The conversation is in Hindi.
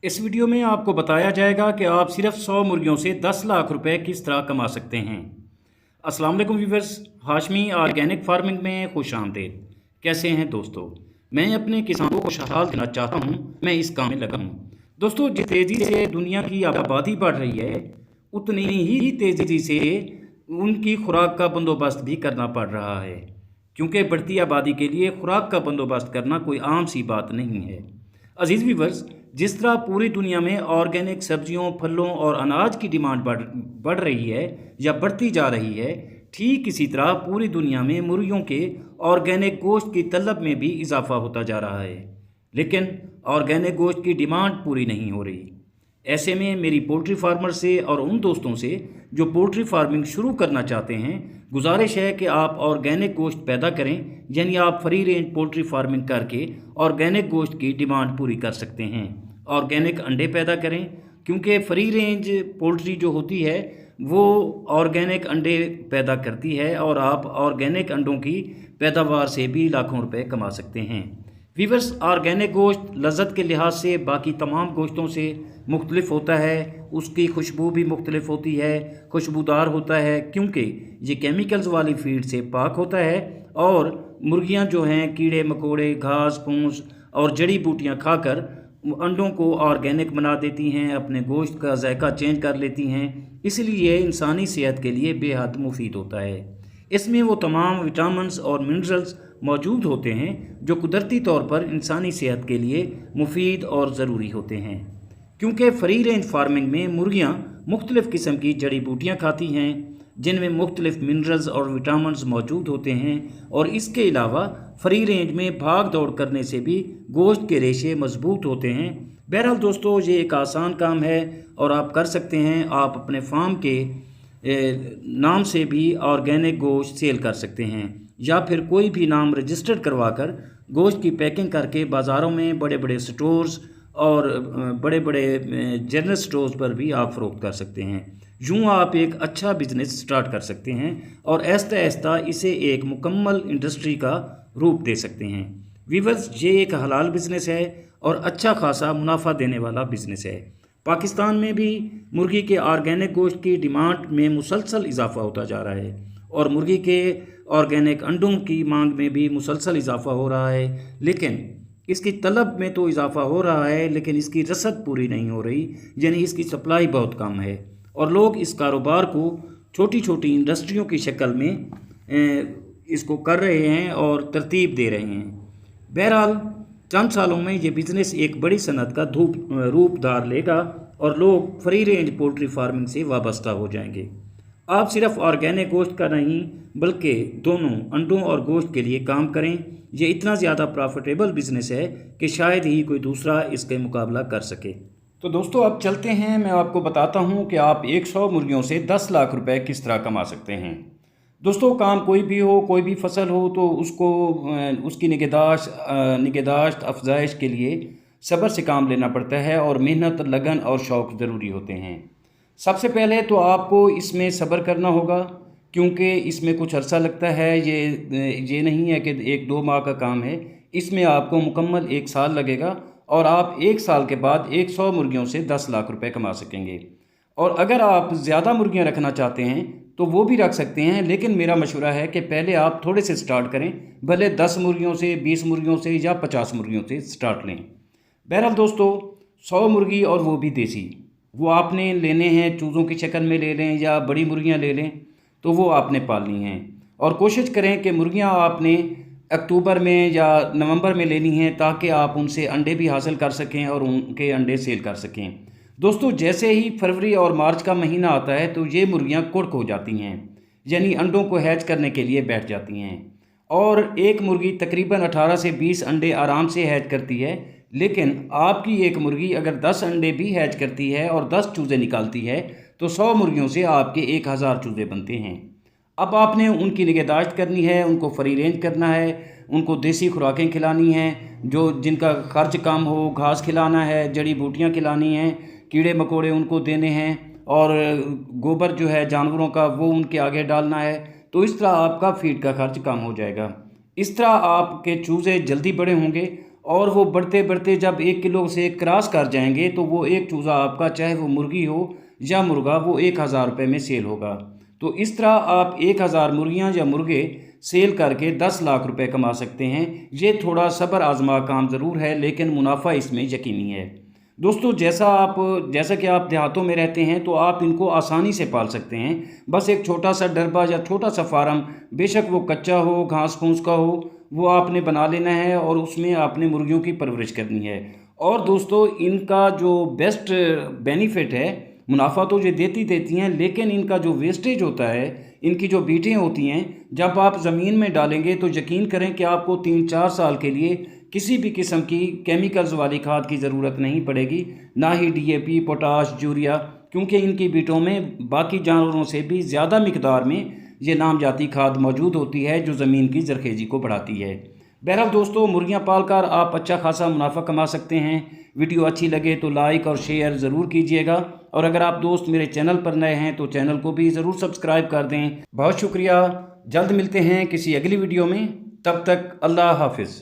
इस वीडियो में आपको बताया जाएगा कि आप सिर्फ 100 मुर्गियों से 10 लाख रुपए किस तरह कमा सकते हैं। अस्सलाम वालेकुम व्यूवर्स, हाशमी ऑर्गेनिक फार्मिंग में खुश आमदीद। कैसे हैं दोस्तों? मैं अपने किसानों को खुशहाल देना चाहता हूं, मैं इस काम में लगा हूं। दोस्तों, जिस तेज़ी से दुनिया की आबादी बढ़ रही है, उतनी ही तेज़ी से उनकी खुराक का बंदोबस्त भी करना पड़ रहा है, क्योंकि बढ़ती आबादी के लिए खुराक का बंदोबस्त करना कोई आम सी बात नहीं है। अजीज़ व्यूवर्स, जिस तरह पूरी दुनिया में ऑर्गेनिक सब्जियों, फलों और अनाज की डिमांड बढ़ रही है या बढ़ती जा रही है, ठीक इसी तरह पूरी दुनिया में मुर्गियों के ऑर्गेनिक गोश्त की तलब में भी इजाफा होता जा रहा है। लेकिन ऑर्गेनिक गोश्त की डिमांड पूरी नहीं हो रही। ऐसे में मेरी पोल्ट्री फार्मर से और उन दोस्तों से जो पोल्ट्री फार्मिंग शुरू करना चाहते हैं, गुजारिश है कि आप ऑर्गेनिक गोश्त पैदा करें, यानी आप फ्री रेंज पोल्ट्री फार्मिंग करके ऑर्गेनिक गोश्त की डिमांड पूरी कर सकते हैं। ऑर्गेनिक अंडे पैदा करें, क्योंकि फ्री रेंज पोल्ट्री जो होती है वो ऑर्गेनिक अंडे पैदा करती है और आप ऑर्गेनिक अंडों की पैदावार से भी लाखों रुपए कमा सकते हैं। वीवर्स, ऑर्गेनिक गोश्त लज़्ज़त के लिहाज से बाकी तमाम गोश्तों से मुख्तलिफ होता है। उसकी खुशबू भी मुख्तलिफ होती है, खुशबूदार होता है, क्योंकि ये केमिकल्स वाली फीड से पाक होता है और मुर्गियां जो हैं कीड़े मकोड़े, घास फूस और जड़ी बूटियां खाकर अंडों को ऑर्गेनिक बना देती हैं, अपने गोश्त का जायका चेंज कर लेती हैं। इसलिए इंसानी सेहत के लिए बेहद मुफीद होता है। इसमें वो तमाम विटामिन्स और मिनरल्स मौजूद होते हैं जो कुदरती तौर पर इंसानी सेहत के लिए मुफीद और ज़रूरी होते हैं। क्योंकि फ्री रेंज फार्मिंग में मुर्गियाँ मुख्तलिफ़ किस्म की जड़ी बूटियाँ खाती हैं जिनमें मुख्तलिफ़ मिनरल्स और विटामिन्स मौजूद होते हैं, और इसके अलावा फ्री रेंज में भाग दौड़ करने से भी गोश्त के रेशे मजबूत होते हैं। बहरहाल दोस्तों, ये एक आसान काम है और आप कर सकते हैं। आप अपने फार्म के नाम से भी ऑर्गेनिक गोश्त सेल कर सकते हैं, या फिर कोई भी नाम रजिस्टर्ड करवाकर गोश्त की पैकिंग करके बाज़ारों में बड़े बड़े स्टोर्स और बड़े बड़े जनरल स्टोर्स पर भी आप फ़रोख्त कर सकते हैं। यूँ आप एक अच्छा बिज़नेस स्टार्ट कर सकते हैं और आहिस्ता आहिस्ता इसे एक मुकम्मल इंडस्ट्री का रूप दे सकते हैं। वीवर्स, ये एक हलाल बिज़नेस है और अच्छा खासा मुनाफा देने वाला बिज़नेस है। पाकिस्तान में भी मुर्गी के ऑर्गेनिक गोश्त की डिमांड में मुसलसल इजाफा होता जा रहा है और मुर्गी के ऑर्गेनिक अंडों की मांग में भी मुसलसल इजाफा हो रहा है। लेकिन इसकी तलब में तो इजाफा हो रहा है, लेकिन इसकी रसद पूरी नहीं हो रही, यानी इसकी सप्लाई बहुत कम है और लोग इस कारोबार को छोटी छोटी इंडस्ट्रियों की शक्ल में इसको कर रहे हैं और तरतीब दे रहे हैं। बहरहाल चंद सालों में ये बिज़नेस एक बड़ी सनत का रूप धार लेगा और लोग फ्री रेंज पोल्ट्री फार्मिंग से वाबस्ता हो जाएंगे। आप सिर्फ ऑर्गेनिक गोश्त का नहीं बल्कि दोनों अंडों और गोश्त के लिए काम करें। ये इतना ज़्यादा प्रॉफिटेबल बिज़नेस है कि शायद ही कोई दूसरा इसके मुकाबला कर सके। तो दोस्तों, अब चलते हैं, मैं आपको बताता हूँ कि आप 100 मुर्गियों से 10 लाख रुपए किस तरह कमा सकते हैं। दोस्तों, काम कोई भी हो, कोई भी फसल हो, तो उसको उसकी निगहदाश्त अफजाइश के लिए सब्र से काम लेना पड़ता है और मेहनत, लगन और शौक़ ज़रूरी होते हैं। सबसे पहले तो आपको इसमें सब्र करना होगा, क्योंकि इसमें कुछ अरसा लगता है। ये नहीं है कि 1-2 माह का काम है, इसमें आपको मुकम्मल 1 साल लगेगा और आप 1 साल के बाद 100 मुर्गियों से 10 लाख रुपए कमा सकेंगे। और अगर आप ज़्यादा मुर्गियां रखना चाहते हैं तो वो भी रख सकते हैं, लेकिन मेरा मशवरा है कि पहले आप थोड़े से स्टार्ट करें, भले 10 मुर्गियों से, 20 मुर्गियों से या 50 मुर्गियों से स्टार्ट लें। बहरहाल दोस्तों, 100 मुर्गी और वो भी देसी, वो आपने लेने हैं, चूज़ों की शक्ल में ले लें या बड़ी मुर्गियां ले लें, तो वो आपने पालनी हैं। और कोशिश करें कि मुर्गियां आपने अक्टूबर में या नवंबर में लेनी हैं, ताकि आप उनसे अंडे भी हासिल कर सकें और उनके अंडे सेल कर सकें। दोस्तों, जैसे ही फरवरी और मार्च का महीना आता है तो ये मुर्गियां कुड़क हो जाती हैं, यानी अंडों को हैच करने के लिए बैठ जाती हैं, और एक मुर्गी तकरीबन 18 से 20 अंडे आराम से हैच करती है। लेकिन आपकी एक मुर्गी अगर 10 अंडे भी हैच करती है और 10 चूज़े निकालती है तो 100 मुर्गियों से आपके 1000 चूज़े बनते हैं। अब आपने उनकी निगहदाश्त करनी है, उनको फ्री रेंज करना है, उनको देसी खुराकें खिलानी हैं जो जिनका खर्च कम हो, घास खिलाना है, जड़ी बूटियाँ खिलानी हैं, कीड़े मकोड़े उनको देने हैं, और गोबर जो है जानवरों का वो उनके आगे डालना है। तो इस तरह आपका फीड का खर्च कम हो जाएगा। इस तरह आपके चूज़े जल्दी बड़े होंगे और वो बढ़ते बढ़ते जब 1 किलो से क्रॉस कर जाएंगे तो वो एक चूज़ा आपका, चाहे वो मुर्गी हो या मुर्गा, वो 1,000 रुपये में सेल होगा। तो इस तरह आप 1,000 मुर्गियाँ या मुर्गे सेल करके 10 लाख रुपए कमा सकते हैं। ये थोड़ा सब्र आजमा काम ज़रूर है, लेकिन मुनाफा इसमें यकीनी है। दोस्तों, जैसा कि आप देहातों में रहते हैं तो आप इनको आसानी से पाल सकते हैं। बस एक छोटा सा डरबा या छोटा सा फार्म, बेशक वो कच्चा हो, घास फूस का हो, वो आपने बना लेना है और उसमें आपने मुर्गियों की परवरिश करनी है। और दोस्तों, इनका जो बेस्ट बेनिफिट है, मुनाफा तो ये देती हैं, लेकिन इनका जो वेस्टेज होता है, इनकी जो बीटें होती हैं, जब आप ज़मीन में डालेंगे तो यकीन करें कि आपको 3-4 साल के लिए किसी भी किस्म की केमिकल्स वाली खाद की ज़रूरत नहीं पड़ेगी, ना ही DAP, पोटाश, यूरिया, क्योंकि इनकी बीटों में बाकी जानवरों से भी ज़्यादा मिकदार में ये नामजाती खाद मौजूद होती है जो ज़मीन की जरखेज़ी को बढ़ाती है। बहरहाल दोस्तों, मुर्गियां पालकर आप अच्छा खासा मुनाफा कमा सकते हैं। वीडियो अच्छी लगे तो लाइक और शेयर ज़रूर कीजिएगा, और अगर आप दोस्त मेरे चैनल पर नए हैं तो चैनल को भी ज़रूर सब्सक्राइब कर दें। बहुत शुक्रिया। जल्द मिलते हैं किसी अगली वीडियो में, तब तक अल्लाह हाफिज़।